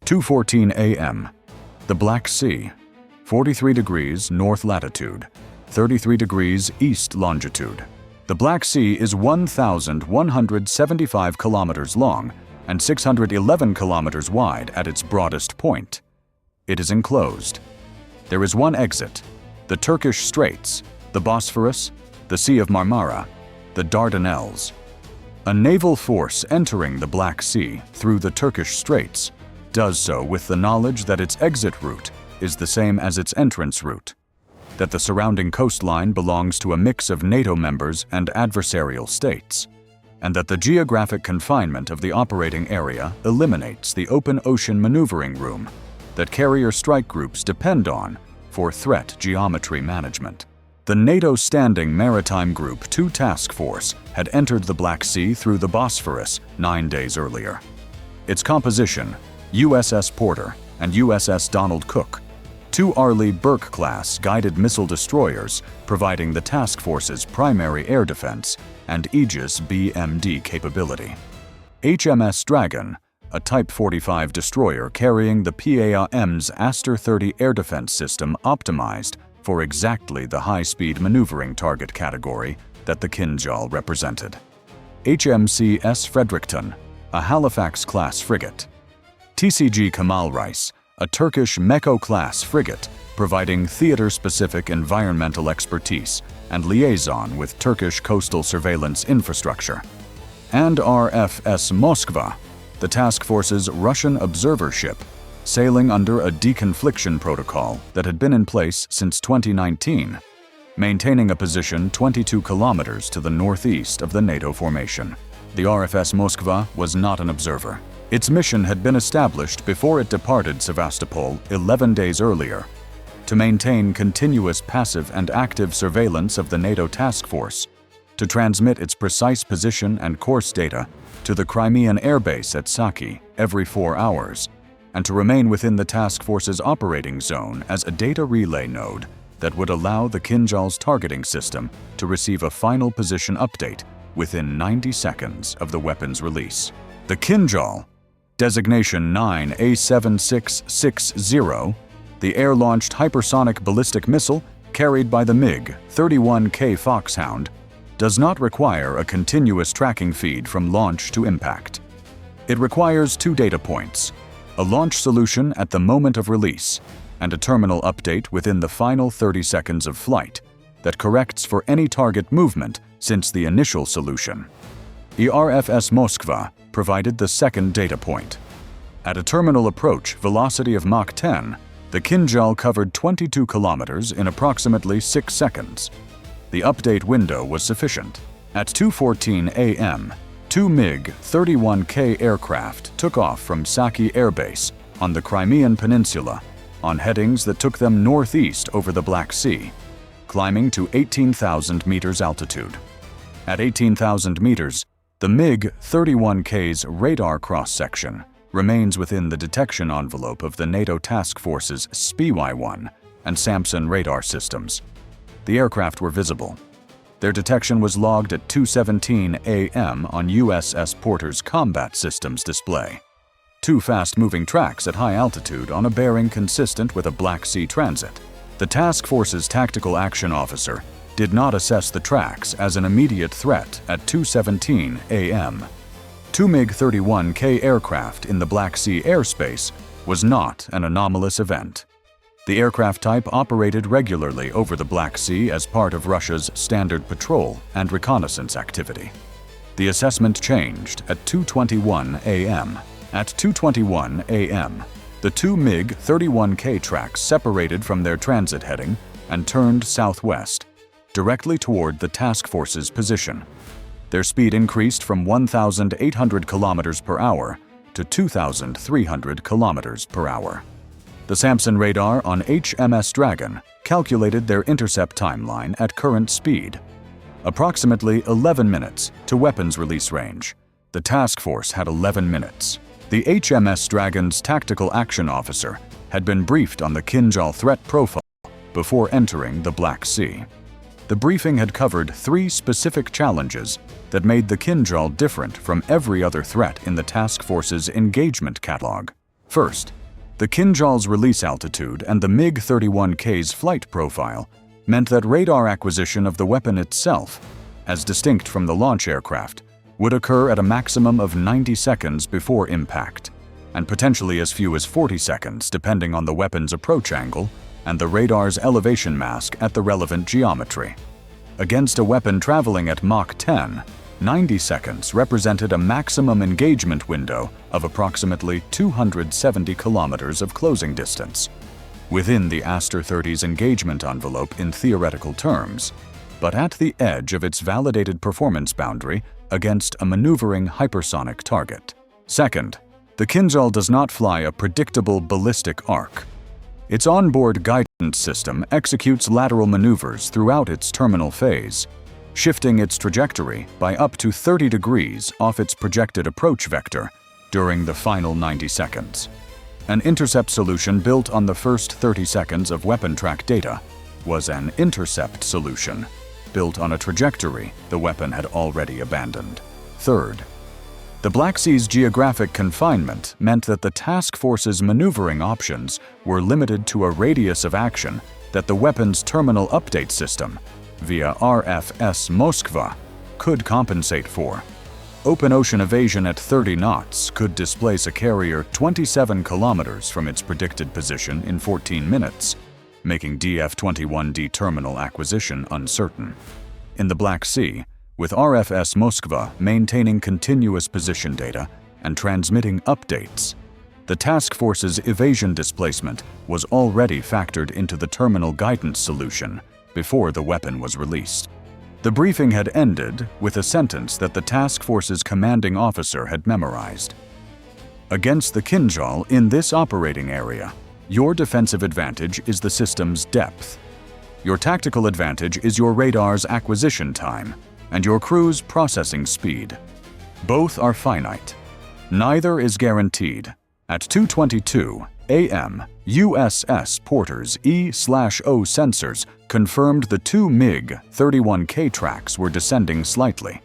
2:14 a.m. The Black Sea, 43 degrees north latitude, 33 degrees east longitude. The Black Sea is 1,175 kilometers long and 611 kilometers wide at its broadest point. It is enclosed. There is one exit: the Turkish Straits, the Bosphorus, the Sea of Marmara, the Dardanelles. A naval force entering the Black Sea through the Turkish Straits does so with the knowledge that its exit route is the same as its entrance route, that the surrounding coastline belongs to a mix of NATO members and adversarial states, and that the geographic confinement of the operating area eliminates the open ocean maneuvering room that carrier strike groups depend on for threat geometry management. The NATO Standing Maritime Group 2 Task Force had entered the Black Sea through the Bosphorus 9 days earlier. Its composition: USS Porter and USS Donald Cook, 2 Arleigh Burke-class guided missile destroyers providing the task force's primary air defense and Aegis BMD capability. HMS Dragon, a Type 45 destroyer carrying the PAM's Aster-30 air defense system optimized for exactly the high-speed maneuvering target category that the Kinzhal represented. HMCS Fredericton, a Halifax-class frigate. TCG Kemal Reis, a Turkish Meko-class frigate providing theater-specific environmental expertise and liaison with Turkish coastal surveillance infrastructure. And RFS Moskva, the task force's Russian observer ship, sailing under a deconfliction protocol that had been in place since 2019, maintaining a position 22 kilometers to the northeast of the NATO formation. The RFS Moskva was not an observer. Its mission had been established before it departed Sevastopol 11 days earlier, to maintain continuous passive and active surveillance of the NATO task force, to transmit its precise position and course data to the Crimean Air Base at Saky every 4 hours, and to remain within the task force's operating zone as a data relay node that would allow the Kinzhal's targeting system to receive a final position update within 90 seconds of the weapon's release. The Kinzhal, designation 9A7660, the air-launched hypersonic ballistic missile carried by the MiG-31K Foxhound, does not require a continuous tracking feed from launch to impact. It requires 2 data points: a launch solution at the moment of release, and a terminal update within the final 30 seconds of flight that corrects for any target movement since the initial solution. RFS Moskva provided the second data point. At a terminal approach velocity of Mach 10, the Kinzhal covered 22 kilometers in approximately 6 seconds. The update window was sufficient. At 2:14 a.m., 2 MiG-31K aircraft took off from Saky Air Base on the Crimean Peninsula on headings that took them northeast over the Black Sea, climbing to 18,000 meters altitude. At 18,000 meters, the MiG-31K's radar cross-section remains within the detection envelope of the NATO task force's SPY-1 and SAMPSON radar systems. The aircraft were visible. Their detection was logged at 2:17 a.m. on USS Porter's combat systems display. 2 fast-moving tracks at high altitude on a bearing consistent with a Black Sea transit. The task force's tactical action officer did not assess the tracks as an immediate threat at 2:17 a.m. 2 MiG-31K aircraft in the Black Sea airspace was not an anomalous event. The aircraft type operated regularly over the Black Sea as part of Russia's standard patrol and reconnaissance activity. The assessment changed at 2:21 a.m. At 2:21 a.m., the 2 MiG-31K tracks separated from their transit heading and turned southwest, directly toward the task force's position. Their speed increased from 1,800 kilometers per hour to 2,300 kilometers per hour. The SAMPSON radar on HMS Dragon calculated their intercept timeline at current speed, approximately 11 minutes to weapons release range. The task force had 11 minutes. The HMS Dragon's tactical action officer had been briefed on the Kinzhal threat profile before entering the Black Sea. The briefing had covered 3 specific challenges that made the Kinzhal different from every other threat in the task force's engagement catalog. First, The Kinzhal's release altitude and the MiG-31K's flight profile meant that radar acquisition of the weapon itself, as distinct from the launch aircraft, would occur at a maximum of 90 seconds before impact, and potentially as few as 40 seconds depending on the weapon's approach angle and the radar's elevation mask at the relevant geometry. Against a weapon traveling at Mach 10, 90 seconds represented a maximum engagement window of approximately 270 kilometers of closing distance, within the Aster-30's engagement envelope in theoretical terms, but at the edge of its validated performance boundary against a maneuvering hypersonic target. Second, the Kinzhal does not fly a predictable ballistic arc. Its onboard guidance system executes lateral maneuvers throughout its terminal phase, shifting its trajectory by up to 30 degrees off its projected approach vector during the final 90 seconds. An intercept solution built on the first 30 seconds of weapon track data was an intercept solution built on a trajectory the weapon had already abandoned. Third, the Black Sea's geographic confinement meant that the task force's maneuvering options were limited to a radius of action that the weapon's terminal update system, via RFS Moskva, could compensate for. Open ocean evasion at 30 knots could displace a carrier 27 kilometers from its predicted position in 14 minutes, making DF-21D terminal acquisition uncertain. In the Black Sea, with RFS Moskva maintaining continuous position data and transmitting updates, the task force's evasion displacement was already factored into the terminal guidance solution before the weapon was released. The briefing had ended with a sentence that the task force's commanding officer had memorized. Against the Kinzhal in this operating area, your defensive advantage is the system's depth. Your tactical advantage is your radar's acquisition time and your crew's processing speed. Both are finite. Neither is guaranteed. At 2:22 a.m., USS Porter's E/O sensors confirmed the two MiG-31K tracks were descending slightly,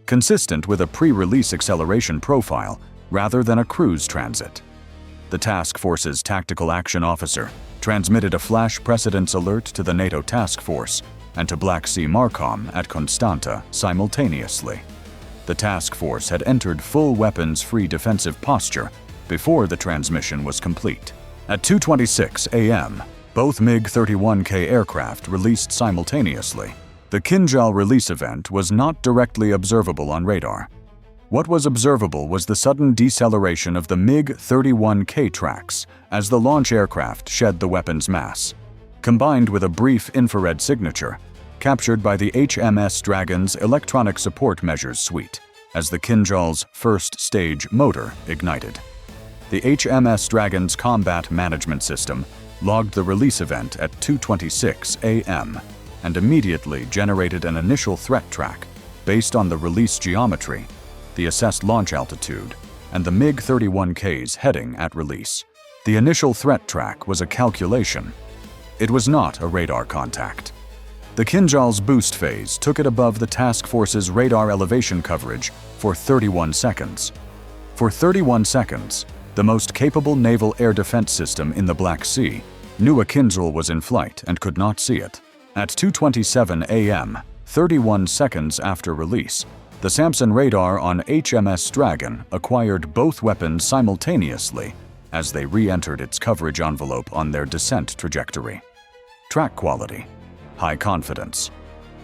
consistent with a pre-release acceleration profile rather than a cruise transit. The task force's tactical action officer transmitted a flash precedence alert to the NATO task force and to Black Sea Marcom at Constanta simultaneously. The task force had entered full weapons-free defensive posture before the transmission was complete. At 2:26 a.m., both MiG-31K aircraft released simultaneously. The Kinzhal release event was not directly observable on radar. What was observable was the sudden deceleration of the MiG-31K tracks as the launch aircraft shed the weapon's mass, combined with a brief infrared signature captured by the HMS Dragon's Electronic Support Measures suite as the Kinzhal's first stage motor ignited. The HMS Dragon's combat management system logged the release event at 2:26 a.m. and immediately generated an initial threat track based on the release geometry, the assessed launch altitude, and the MiG-31K's heading at release. The initial threat track was a calculation. It was not a radar contact. The Kinzhal's boost phase took it above the task force's radar elevation coverage for 31 seconds. For 31 seconds, the most capable naval air defense system in the Black Sea knew a Kinzhal was in flight and could not see it. At 2:27 a.m., 31 seconds after release, the SAMPSON radar on HMS Dragon acquired both weapons simultaneously as they re-entered its coverage envelope on their descent trajectory. Track quality: high confidence.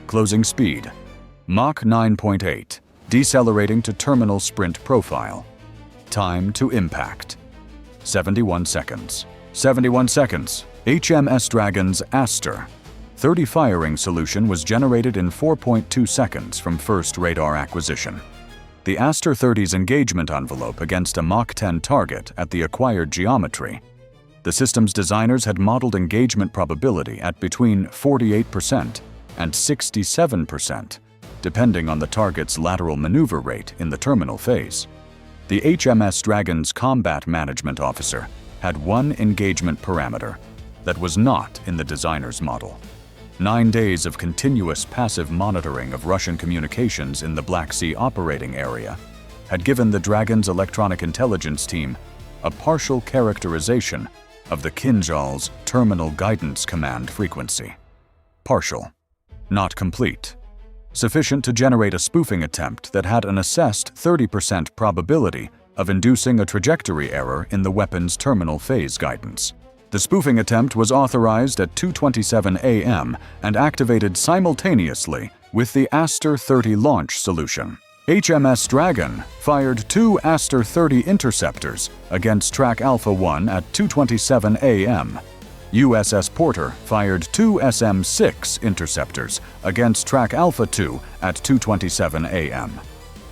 Closing speed: Mach 9.8, decelerating to terminal sprint profile. Time to impact: 71 seconds. 71 seconds. HMS Dragon's Aster-30 firing solution was generated in 4.2 seconds from first radar acquisition. The Aster-30's engagement envelope against a Mach 10 target at the acquired geometry. The system's designers had modeled engagement probability at between 48% and 67%, depending on the target's lateral maneuver rate in the terminal phase. The HMS Dragon's combat management officer had one engagement parameter that was not in the designer's model. 9 days of continuous passive monitoring of Russian communications in the Black Sea operating area had given the Dragon's electronic intelligence team a partial characterization of the Kinzhal's terminal guidance command frequency. Partial. Not complete. Sufficient to generate a spoofing attempt that had an assessed 30% probability of inducing a trajectory error in the weapon's terminal phase guidance. The spoofing attempt was authorized at 2:27 a.m. and activated simultaneously with the Aster-30 launch solution. HMS Dragon fired 2 Aster-30 interceptors against Track Alpha 1 at 2:27 a.m. USS Porter fired 2 SM-6 interceptors against Track Alpha 2 at 2:27 a.m.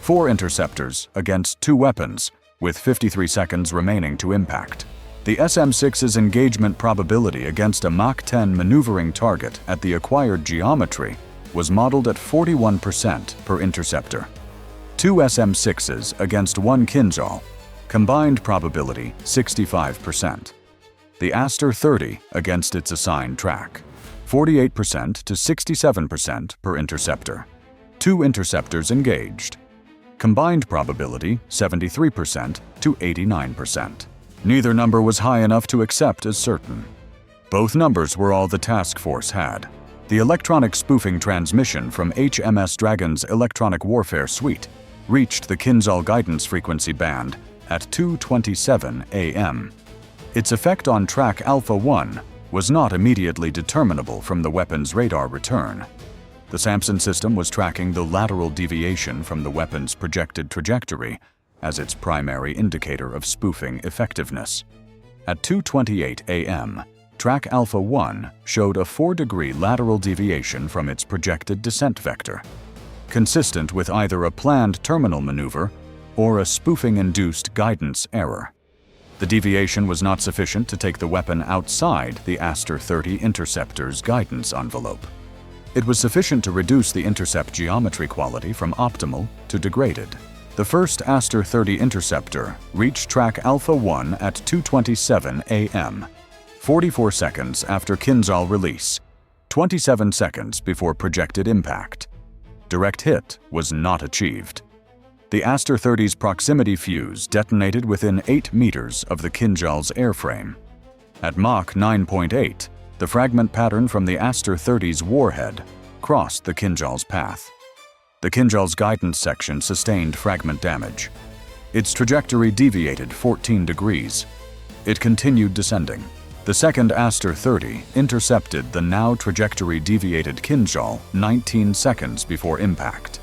4 interceptors against 2 weapons, with 53 seconds remaining to impact. The SM-6's engagement probability against a Mach 10 maneuvering target at the acquired geometry was modeled at 41% per interceptor. 2 SM-6s against 1 Kinzhal, combined probability 65%. The Aster-30 against its assigned track, 48% to 67% per interceptor. 2 interceptors engaged. Combined probability 73% to 89%. Neither number was high enough to accept as certain. Both numbers were all the task force had. The electronic spoofing transmission from HMS Dragon's electronic warfare suite reached the Kinzhal guidance frequency band at 2:27 a.m. Its effect on Track Alpha 1 was not immediately determinable from the weapon's radar return. The SAMPSON system was tracking the lateral deviation from the weapon's projected trajectory as its primary indicator of spoofing effectiveness. At 2:28 a.m., Track Alpha 1 showed a 4-degree lateral deviation from its projected descent vector, consistent with either a planned terminal maneuver or a spoofing-induced guidance error. The deviation was not sufficient to take the weapon outside the Aster-30 interceptor's guidance envelope. It was sufficient to reduce the intercept geometry quality from optimal to degraded. The first Aster-30 interceptor reached Track Alpha 1 at 2:27 a.m., 44 seconds after Kinzhal release, 27 seconds before projected impact. Direct hit was not achieved. The Aster-30's proximity fuse detonated within 8 meters of the Kinzhal's airframe. At Mach 9.8, the fragment pattern from the Aster-30's warhead crossed the Kinzhal's path. The Kinzhal's guidance section sustained fragment damage. Its trajectory deviated 14 degrees. It continued descending. The second Aster-30 intercepted the now trajectory-deviated Kinzhal 19 seconds before impact.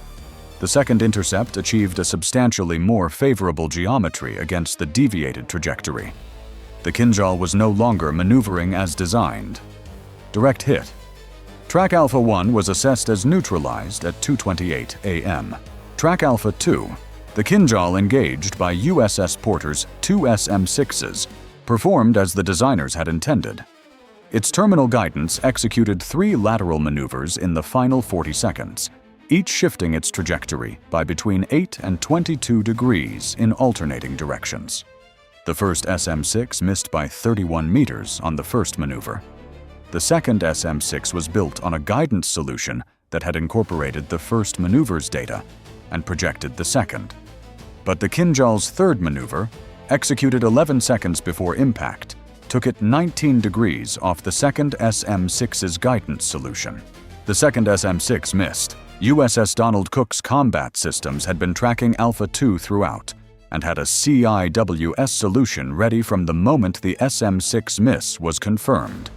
The second intercept achieved a substantially more favorable geometry against the deviated trajectory. The Kinzhal was no longer maneuvering as designed. Direct hit. Track Alpha 1 was assessed as neutralized at 2:28 a.m. Track Alpha 2, the Kinzhal engaged by USS Porter's 2 SM-6s, performed as the designers had intended. Its terminal guidance executed 3 lateral maneuvers in the final 40 seconds, each shifting its trajectory by between 8 and 22 degrees in alternating directions. The first SM-6 missed by 31 meters on the first maneuver. The second SM-6 was built on a guidance solution that had incorporated the first maneuver's data and projected the second. But the Kinzhal's third maneuver, executed 11 seconds before impact, took it 19 degrees off the second SM-6's guidance solution. The second SM-6 missed. USS Donald Cook's combat systems had been tracking Alpha 2 throughout and had a CIWS solution ready from the moment the SM-6 miss was confirmed.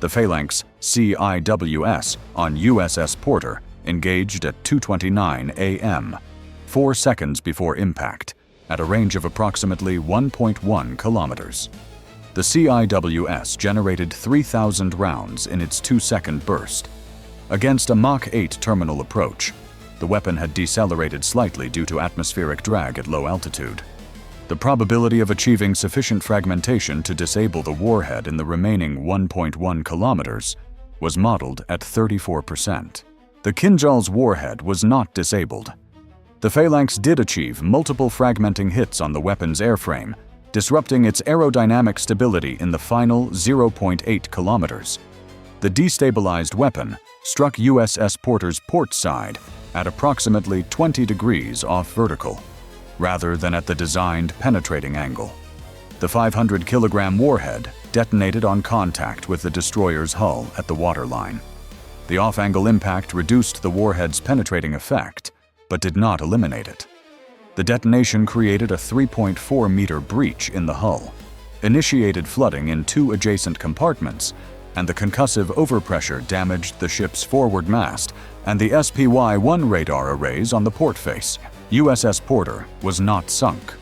The Phalanx CIWS on USS Porter engaged at 2:29 a.m., 4 seconds before impact, at a range of approximately 1.1 kilometers. The CIWS generated 3,000 rounds in its 2-second burst. Against a Mach 8 terminal approach, the weapon had decelerated slightly due to atmospheric drag at low altitude. The probability of achieving sufficient fragmentation to disable the warhead in the remaining 1.1 kilometers was modeled at 34%. The Kinzhal's warhead was not disabled. The Phalanx did achieve multiple fragmenting hits on the weapon's airframe, disrupting its aerodynamic stability in the final 0.8 kilometers. The destabilized weapon struck USS Porter's port side at approximately 20 degrees off vertical, rather than at the designed penetrating angle. The 500-kilogram warhead detonated on contact with the destroyer's hull at the waterline. The off-angle impact reduced the warhead's penetrating effect, but did not eliminate it. The detonation created a 3.4-meter breach in the hull, initiated flooding in 2 adjacent compartments, and the concussive overpressure damaged the ship's forward mast and the SPY-1 radar arrays on the port face. USS Porter was not sunk.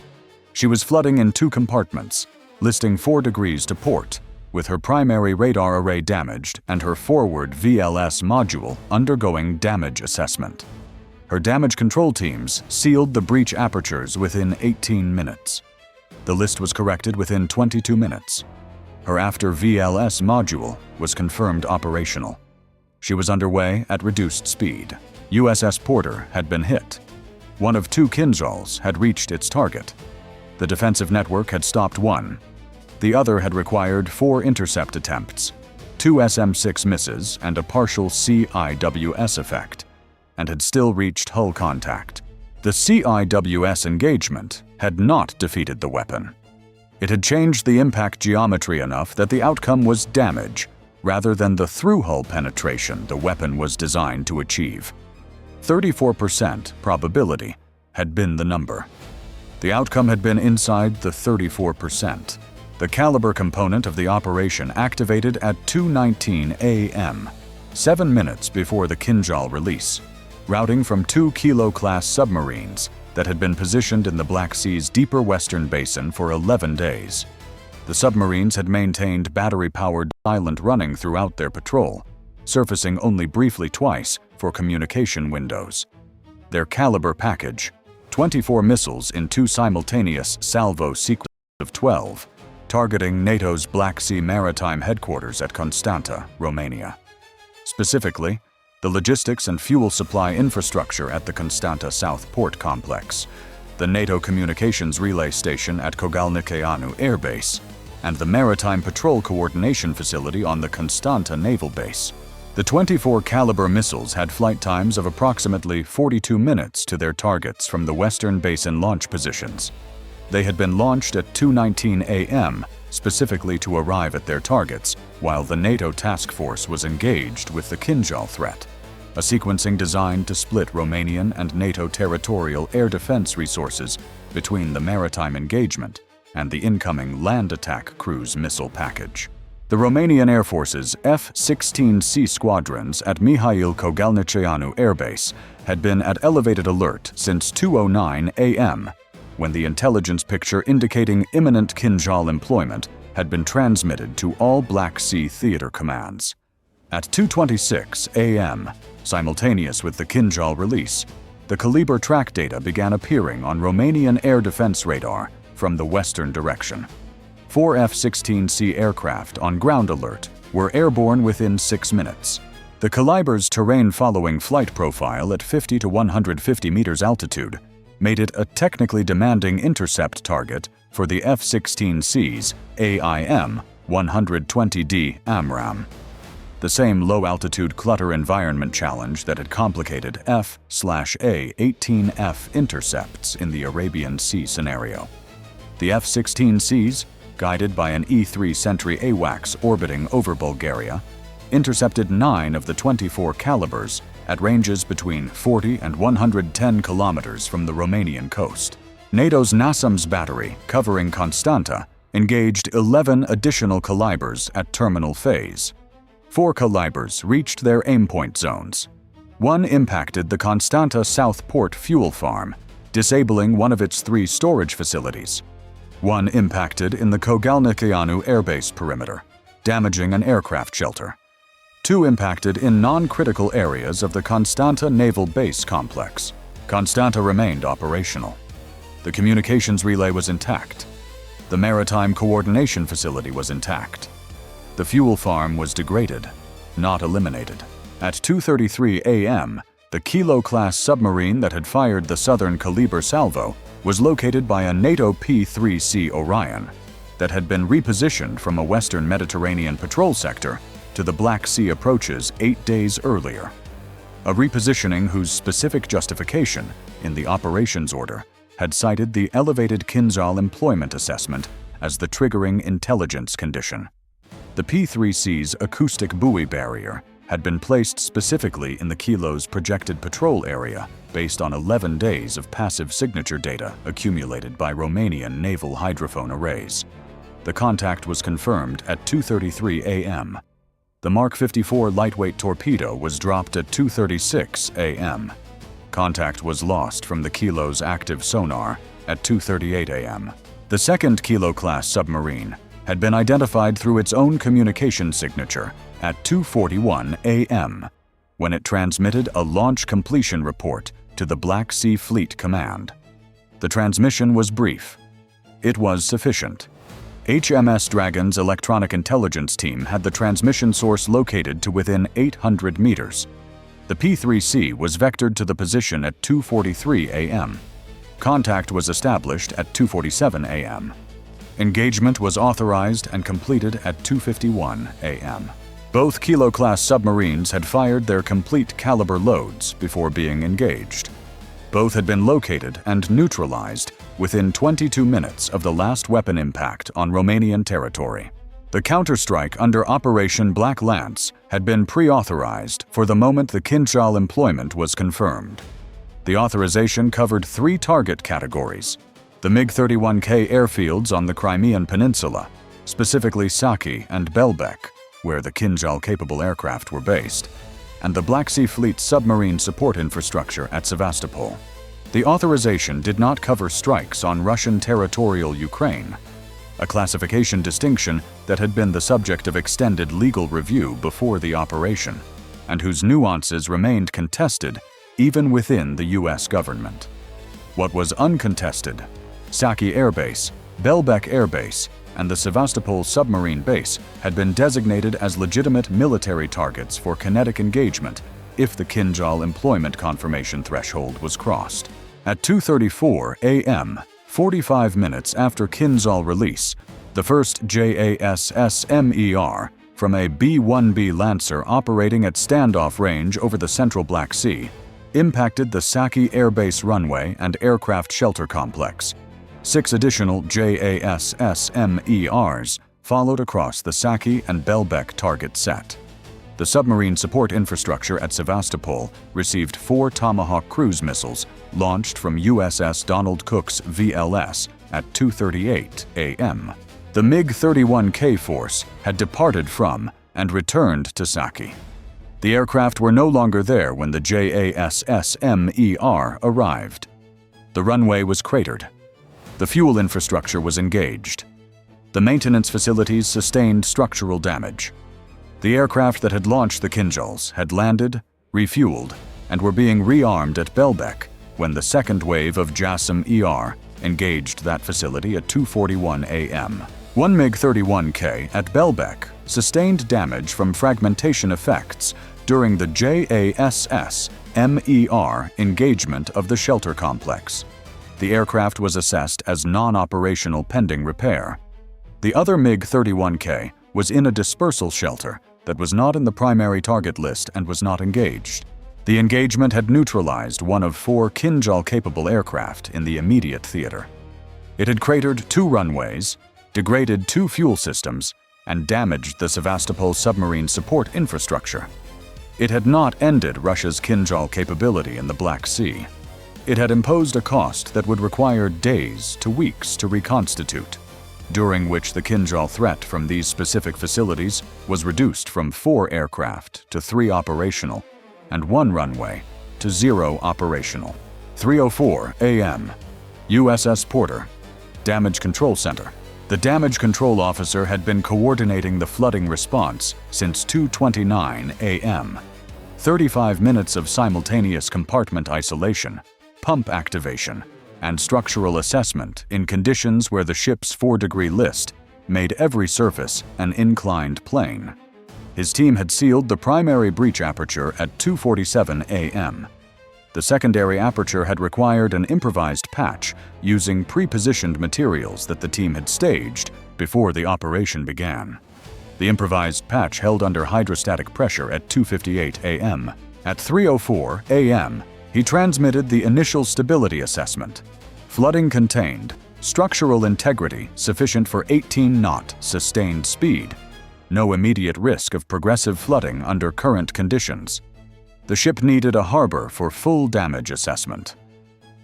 She was flooding in 2 compartments, listing 4 degrees to port, with her primary radar array damaged and her forward VLS module undergoing damage assessment. Her damage control teams sealed the breach apertures within 18 minutes. The list was corrected within 22 minutes. Her after VLS module was confirmed operational. She was underway at reduced speed. USS Porter had been hit. One of 2 Kinzhals had reached its target. The defensive network had stopped 1. The other had required 4 intercept attempts, 2 SM-6 misses and a partial CIWS effect, and had still reached hull contact. The CIWS engagement had not defeated the weapon. It had changed the impact geometry enough that the outcome was damage, rather than the through-hull penetration the weapon was designed to achieve. 34% probability had been the number. The outcome had been inside the 34%. The Kalibr component of the operation activated at 2:19 a.m., 7 minutes before the Kinzhal release, routing from 2 Kilo-class submarines that had been positioned in the Black Sea's deeper western basin for 11 days. The submarines had maintained battery-powered silent running throughout their patrol, surfacing only briefly twice for communication windows. Their Kalibr package, 24 missiles in 2 simultaneous salvo sequences of 12, targeting NATO's Black Sea maritime headquarters at Constanta, Romania. Specifically, the logistics and fuel supply infrastructure at the Constanta South Port Complex, the NATO Communications Relay Station at Kogalnikeanu Air Base, and the Maritime Patrol Coordination Facility on the Constanta Naval Base. The 24 Kalibr missiles had flight times of approximately 42 minutes to their targets from the Western Basin launch positions. They had been launched at 2:19 a.m., specifically to arrive at their targets, while the NATO task force was engaged with the Kinzhal threat, a sequencing designed to split Romanian and NATO territorial air defense resources between the maritime engagement and the incoming land attack cruise missile package. The Romanian Air Force's F-16C squadrons at Mihail Kogalnikeanu Air Base had been at elevated alert since 2:09 a.m., when the intelligence picture indicating imminent Kinzhal employment had been transmitted to all Black Sea theater commands. At 2:26 a.m., simultaneous with the Kinzhal release, the Kalibr track data began appearing on Romanian air defense radar from the western direction. 4 F-16C aircraft on ground alert were airborne within 6 minutes. The Kalibr's terrain-following flight profile at 50 to 150 meters altitude made it a technically demanding intercept target for the F-16C's AIM-120D AMRAAM. The same low-altitude clutter environment challenge that had complicated F/A-18F intercepts in the Arabian Sea scenario. The F-16Cs, guided by an E-3 Sentry AWACS orbiting over Bulgaria, intercepted 9 of the 24 Kalibrs at ranges between 40 and 110 kilometers from the Romanian coast. NATO's NASAMS battery, covering Constanta, engaged 11 additional Kalibrs at terminal phase. 4 Kalibrs reached their aimpoint zones. 1 impacted the Constanta South Port fuel farm, disabling one of its 3 storage facilities. 1 impacted in the Kogalnikeanu Air Base perimeter, damaging an aircraft shelter. 2 impacted in non-critical areas of the Constanta Naval Base complex. Constanta remained operational. The communications relay was intact. The Maritime Coordination Facility was intact. The fuel farm was degraded, not eliminated. At 2:33 a.m., the Kilo-class submarine that had fired the southern Kalibr salvo was located by a NATO P-3C Orion that had been repositioned from a western Mediterranean patrol sector to the Black Sea approaches 8 days earlier. A repositioning whose specific justification in the operations order had cited the elevated Kinzhal employment assessment as the triggering intelligence condition. The P-3C's acoustic buoy barrier had been placed specifically in the Kilo's projected patrol area based on 11 days of passive signature data accumulated by Romanian naval hydrophone arrays. The contact was confirmed at 2:33 a.m. The Mark 54 lightweight torpedo was dropped at 2:36 a.m. Contact was lost from the Kilo's active sonar at 2:38 a.m. The second Kilo-class submarine had been identified through its own communication signature at 2:41 a.m. when it transmitted a launch completion report to the Black Sea Fleet Command. The transmission was brief. It was sufficient. HMS Dragon's electronic intelligence team had the transmission source located to within 800 meters. The P-3C was vectored to the position at 2:43 a.m. Contact was established at 2:47 a.m. Engagement was authorized and completed at 2:51 a.m. Both Kilo-class submarines had fired their complete Kalibr loads before being engaged. Both had been located and neutralized within 22 minutes of the last weapon impact on Romanian territory. The counterstrike under Operation Black Lance had been pre-authorized for the moment the Kinzhal employment was confirmed. The authorization covered 3 target categories: the MiG-31K airfields on the Crimean Peninsula, specifically Saky and Belbek, where the Kinzhal-capable aircraft were based, and the Black Sea Fleet's submarine support infrastructure at Sevastopol. The authorization did not cover strikes on Russian territorial Ukraine, a classification distinction that had been the subject of extended legal review before the operation, and whose nuances remained contested even within the U.S. government. What was uncontested, Saky Air Base, Belbek Air Base, and the Sevastopol submarine base had been designated as legitimate military targets for kinetic engagement if the Kinzhal employment confirmation threshold was crossed. At 2:34 a.m., 45 minutes after Kinzhal release, the first JASSM-ER from a B-1B Lancer operating at standoff range over the central Black Sea impacted the Saky Air Base runway and aircraft shelter complex. 6 additional JASSM-ERs followed across the Saky and Belbek target set. The submarine support infrastructure at Sevastopol received 4 Tomahawk cruise missiles launched from USS Donald Cook's VLS at 2:38 a.m. The MiG-31K force had departed from and returned to Saky. The aircraft were no longer there when the JASSM-ER arrived. The runway was cratered. The fuel infrastructure was engaged. The maintenance facilities sustained structural damage. The aircraft that had launched the Kinzhals had landed, refueled, and were being rearmed at Belbek when the second wave of JASSM-ER engaged that facility at 2:41 a.m. One MiG-31K at Belbek sustained damage from fragmentation effects during the JASSM-ER engagement of the shelter complex. The aircraft was assessed as non-operational pending repair. The other MiG-31K was in a dispersal shelter that was not in the primary target list and was not engaged. The engagement had neutralized one of 4 Kinzhal-capable aircraft in the immediate theater. It had cratered 2 runways, degraded 2 fuel systems, and damaged the Sevastopol submarine support infrastructure. It had not ended Russia's Kinzhal capability in the Black Sea. It had imposed a cost that would require days to weeks to reconstitute, during which the Kinzhal threat from these specific facilities was reduced from 4 aircraft to 3 operational and 1 runway to 0 operational. 3:04 a.m. USS Porter, Damage Control Center. The damage control officer had been coordinating the flooding response since 2:29 a.m. 35 minutes of simultaneous compartment isolation, pump activation, and structural assessment in conditions where the ship's 4-degree list made every surface an inclined plane. His team had sealed the primary breach aperture at 2:47 a.m. The secondary aperture had required an improvised patch using pre-positioned materials that the team had staged before the operation began. The improvised patch held under hydrostatic pressure at 2:58 a.m. At 3:04 a.m., he transmitted the initial stability assessment. Flooding contained, Structural integrity sufficient for 18-knot sustained speed. No immediate risk of progressive flooding under current conditions. The ship needed a harbor for full damage assessment.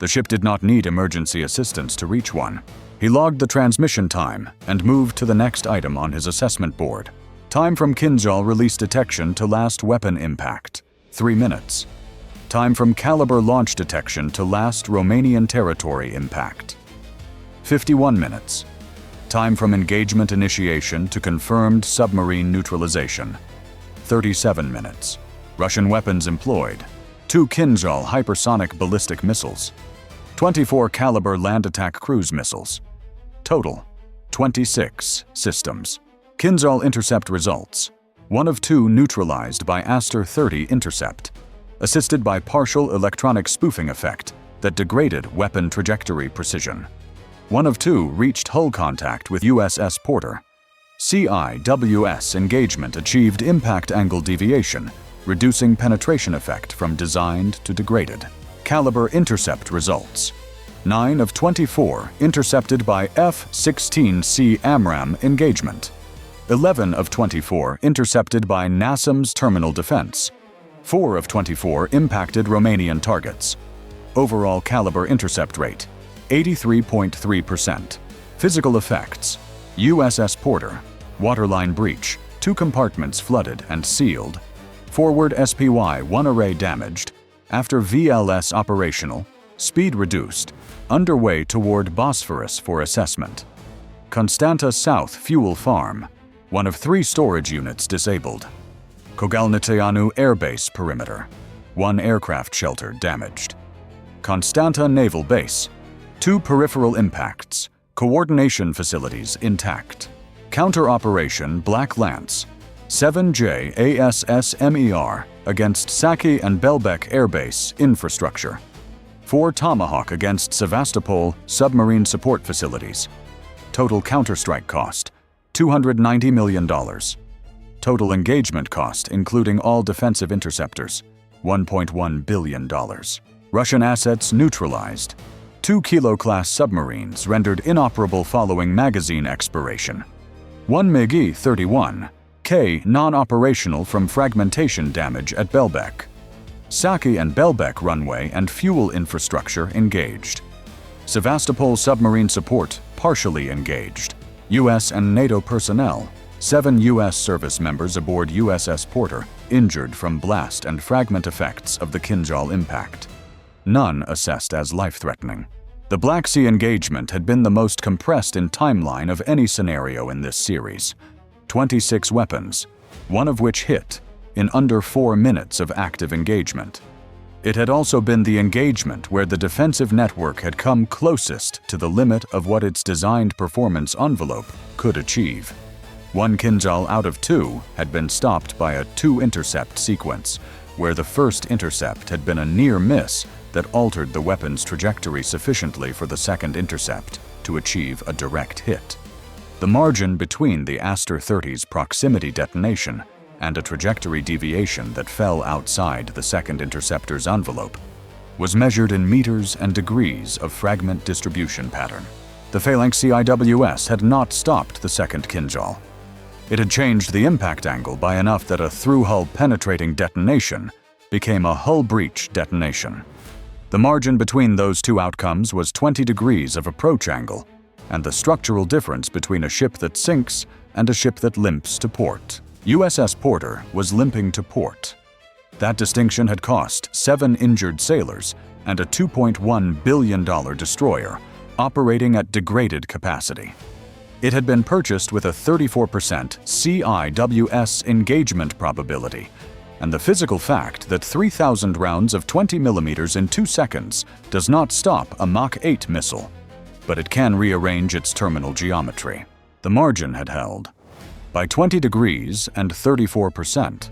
The ship did not need emergency assistance to reach one. He logged the transmission time and moved to the next item on his assessment board. Time from Kinzhal release detection to last weapon impact, 3 minutes. Time from Kalibr launch detection to last Romanian territory impact, 51 minutes. Time from engagement initiation to confirmed submarine neutralization, 37 minutes. Russian weapons employed: 2 Kinzhal hypersonic ballistic missiles, 24 Kalibr land attack cruise missiles. Total, 26 systems. Kinzhal intercept results: 1 of 2 neutralized by Aster-30 intercept, assisted by partial electronic spoofing effect that degraded weapon trajectory precision. 1 of 2 reached hull contact with USS Porter. CIWS engagement achieved impact angle deviation, reducing penetration effect from designed to degraded. Kalibr intercept results: 9 of 24 intercepted by F-16C AMRAAM engagement. 11 of 24 intercepted by NASAMS terminal defense. 4 of 24 impacted Romanian targets. Overall Kalibr intercept rate, 83.3%. Physical effects: USS Porter, waterline breach, 2 compartments flooded and sealed. Forward SPY-1 array damaged. After VLS operational, speed reduced, underway toward Bosphorus for assessment. Constanta South Fuel Farm, 1 of 3 storage units disabled. Saky Air Base perimeter, 1 aircraft shelter damaged. Constanta Naval Base, 2 peripheral impacts, coordination facilities intact. Counter-operation Black Lance, 7 JASSM-ER against Saky and Belbek Air Base infrastructure. 4 Tomahawk against Sevastopol submarine support facilities. Total counterstrike cost, $290 million. Total engagement cost, including all defensive interceptors, $1.1 billion. Russian assets neutralized. 2 Kilo-class submarines rendered inoperable following magazine expiration. 1 MiG-31K non-operational from fragmentation damage at Belbek. Saky and Belbek runway and fuel infrastructure engaged. Sevastopol submarine support partially engaged. U.S. and NATO personnel, 7 U.S. service members aboard USS Porter, injured from blast and fragment effects of the Kinzhal impact. None assessed as life-threatening. The Black Sea engagement had been the most compressed in timeline of any scenario in this series. 26 weapons, 1 of which hit, in under 4 minutes of active engagement. It had also been the engagement where the defensive network had come closest to the limit of what its designed performance envelope could achieve. 1 Kinzhal out of 2 had been stopped by a 2-intercept sequence, where the first intercept had been a near miss that altered the weapon's trajectory sufficiently for the second intercept to achieve a direct hit. The margin between the Aster-30's proximity detonation and a trajectory deviation that fell outside the second interceptor's envelope was measured in meters and degrees of fragment distribution pattern. The phalanx CIWS had not stopped the second Kinzhal. It had changed the impact angle by enough that a through-hull penetrating detonation became a hull breach detonation. The margin between those 2 outcomes was 20 degrees of approach angle, and the structural difference between a ship that sinks and a ship that limps to port. USS Porter was limping to port. That distinction had cost 7 injured sailors and a $2.1 billion destroyer operating at degraded capacity. It had been purchased with a 34% CIWS engagement probability, and the physical fact that 3,000 rounds of 20 mm in 2 seconds does not stop a Mach 8 missile, but it can rearrange its terminal geometry. The margin had held by 20 degrees and 34%.